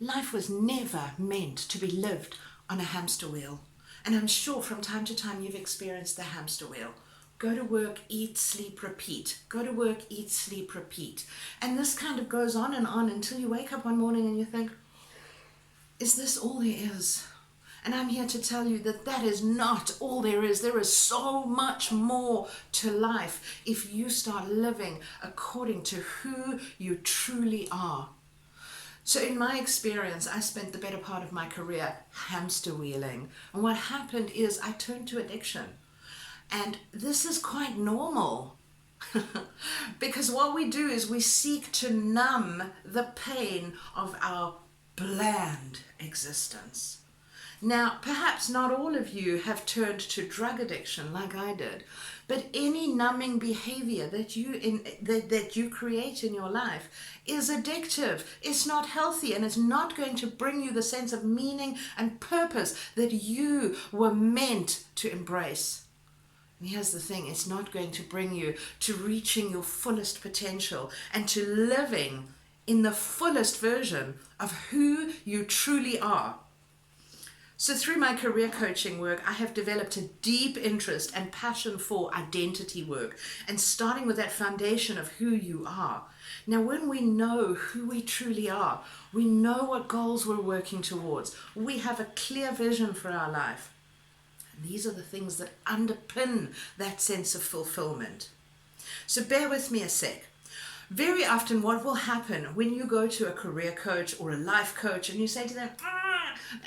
Life was never meant to be lived on a hamster wheel. And I'm sure from time to time you've experienced the hamster wheel. Go to work, eat, sleep, repeat. Go to work, eat, sleep, repeat. And this kind of goes on and on until you wake up one morning and you think, is this all there is? And I'm here to tell you that that is not all there is. There is so much more to life if you start living according to who you truly are. So in my experience, I spent the better part of my career hamster wheeling. And what happened is I turned to addiction. And this is quite normal. Because what we do is we seek to numb the pain of our bland existence. Now, perhaps not all of you have turned to drug addiction like I did, but any numbing behavior that you create in your life is addictive. It's not healthy, and it's not going to bring you the sense of meaning and purpose that you were meant to embrace. And here's the thing, it's not going to bring you to reaching your fullest potential and to living in the fullest version of who you truly are. So through my career coaching work, I have developed a deep interest and passion for identity work, and starting with that foundation of who you are. Now, when we know who we truly are, we know what goals we're working towards. We have a clear vision for our life. And these are the things that underpin that sense of fulfillment. So bear with me a sec. Very often what will happen when you go to a career coach or a life coach and you say to them,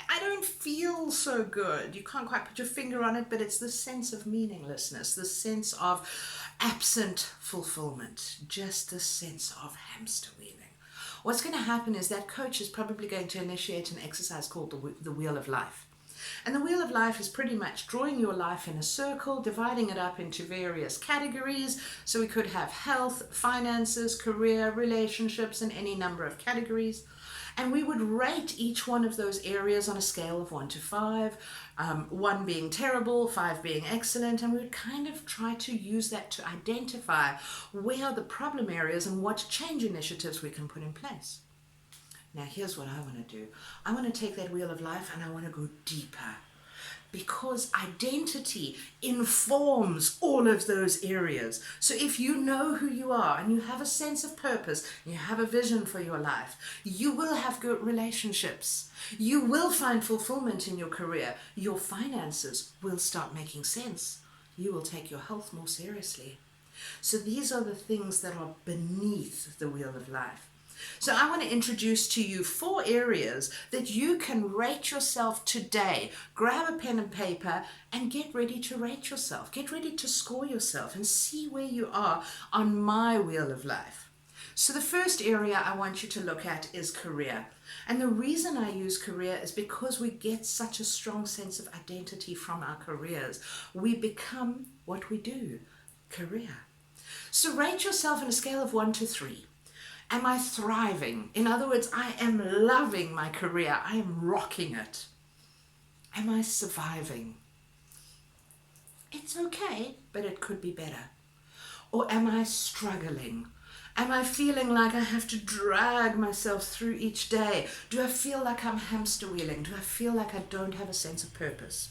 I don't feel so good. You can't quite put your finger on it, but it's the sense of meaninglessness, the sense of absent fulfillment, just the sense of hamster wheeling. What's going to happen is that coach is probably going to initiate an exercise called the Wheel of Life. And the Wheel of Life is pretty much drawing your life in a circle, dividing it up into various categories. So we could have health, finances, career, relationships, and any number of categories. And we would rate each one of those areas on a scale of 1 to 5, 1 being terrible, 5 being excellent, and we would kind of try to use that to identify where are the problem areas and what change initiatives we can put in place. Now here's what I want to do. I want to take that Wheel of Life and I want to go deeper, because identity informs all of those areas. So if you know who you are and you have a sense of purpose, you have a vision for your life, you will have good relationships. You will find fulfillment in your career. Your finances will start making sense. You will take your health more seriously. So these are the things that are beneath the Wheel of Life. So I want to introduce to you 4 areas that you can rate yourself today. Grab a pen and paper and get ready to rate yourself. Get ready to score yourself and see where you are on my Wheel of Life. So the first area I want you to look at is career. And the reason I use career is because we get such a strong sense of identity from our careers. We become what we do, career. So rate yourself on a scale of 1 to 3. Am I thriving? In other words, I am loving my career. I am rocking it. Am I surviving? It's okay, but it could be better. Or am I struggling? Am I feeling like I have to drag myself through each day? Do I feel like I'm hamster wheeling? Do I feel like I don't have a sense of purpose?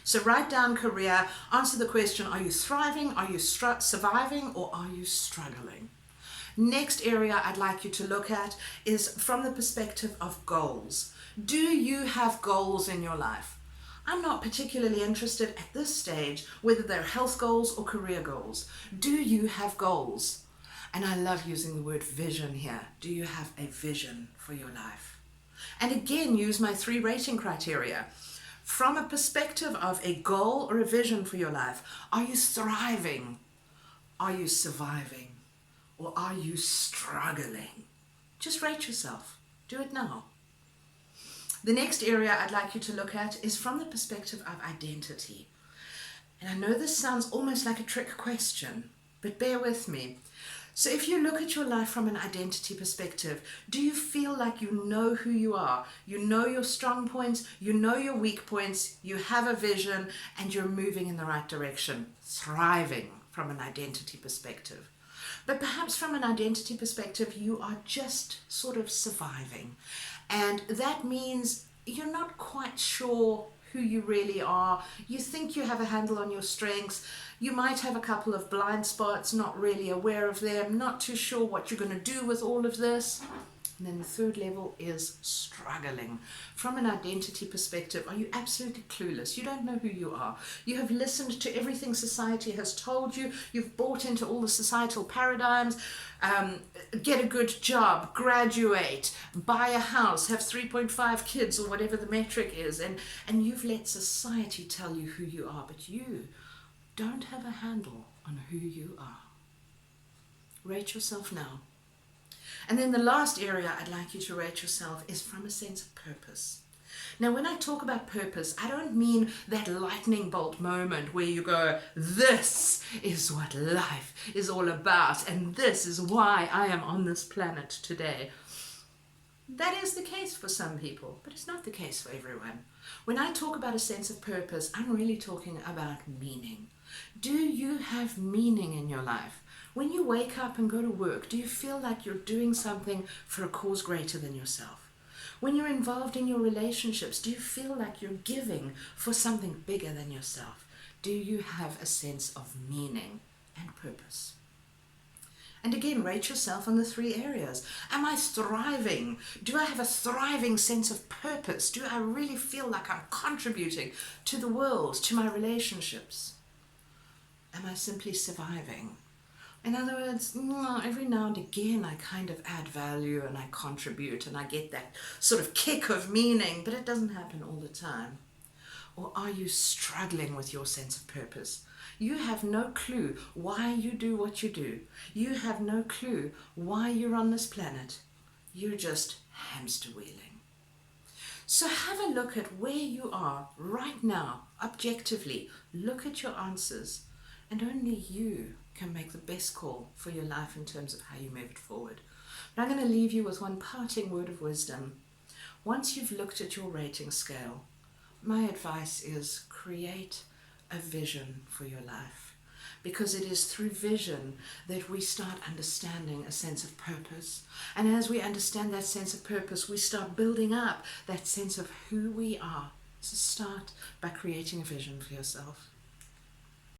So write down career, answer the question, are you thriving, are you surviving, or are you struggling? Next area I'd like you to look at is from the perspective of goals. Do you have goals in your life? I'm not particularly interested at this stage whether they're health goals or career goals. Do you have goals? And I love using the word vision here. Do you have a vision for your life? And again, use my 3 rating criteria. From a perspective of a goal or a vision for your life, are you thriving? Are you surviving? Or are you struggling? Just rate yourself. Do it now. The next area I'd like you to look at is from the perspective of identity. And I know this sounds almost like a trick question, but bear with me. So if you look at your life from an identity perspective, do you feel like you know who you are? You know your strong points, you know your weak points, you have a vision, and you're moving in the right direction, thriving from an identity perspective. But perhaps from an identity perspective, you are just sort of surviving. And that means you're not quite sure who you really are. You think you have a handle on your strengths. You might have a couple of blind spots, not really aware of them, not too sure what you're going to do with all of this. And then the third level is struggling. From an identity perspective, are you absolutely clueless? You don't know who you are. You have listened to everything society has told you. You've bought into all the societal paradigms. Get a good job, graduate, buy a house, have 3.5 kids or whatever the metric is. And you've let society tell you who you are, but you don't have a handle on who you are. Rate yourself now. And then the last area I'd like you to rate yourself is from a sense of purpose. Now, when I talk about purpose, I don't mean that lightning bolt moment where you go, this is what life is all about, and this is why I am on this planet today. That is the case for some people, but it's not the case for everyone. When I talk about a sense of purpose, I'm really talking about meaning. Do you have meaning in your life? When you wake up and go to work, do you feel like you're doing something for a cause greater than yourself? When you're involved in your relationships, do you feel like you're giving for something bigger than yourself? Do you have a sense of meaning and purpose? And again, rate yourself on the 3 areas. Am I thriving? Do I have a thriving sense of purpose? Do I really feel like I'm contributing to the world, to my relationships? Am I simply surviving? In other words, every now and again I kind of add value and I contribute and I get that sort of kick of meaning, but it doesn't happen all the time. Or are you struggling with your sense of purpose? You have no clue why you do what you do. You have no clue why you're on this planet. You're just hamster wheeling. So have a look at where you are right now, objectively. Look at your answers, and only you can make the best call for your life in terms of how you move it forward. But I'm going to leave you with one parting word of wisdom. Once you've looked at your rating scale, my advice is create a vision for your life, because it is through vision that we start understanding a sense of purpose. And as we understand that sense of purpose, we start building up that sense of who we are. So start by creating a vision for yourself.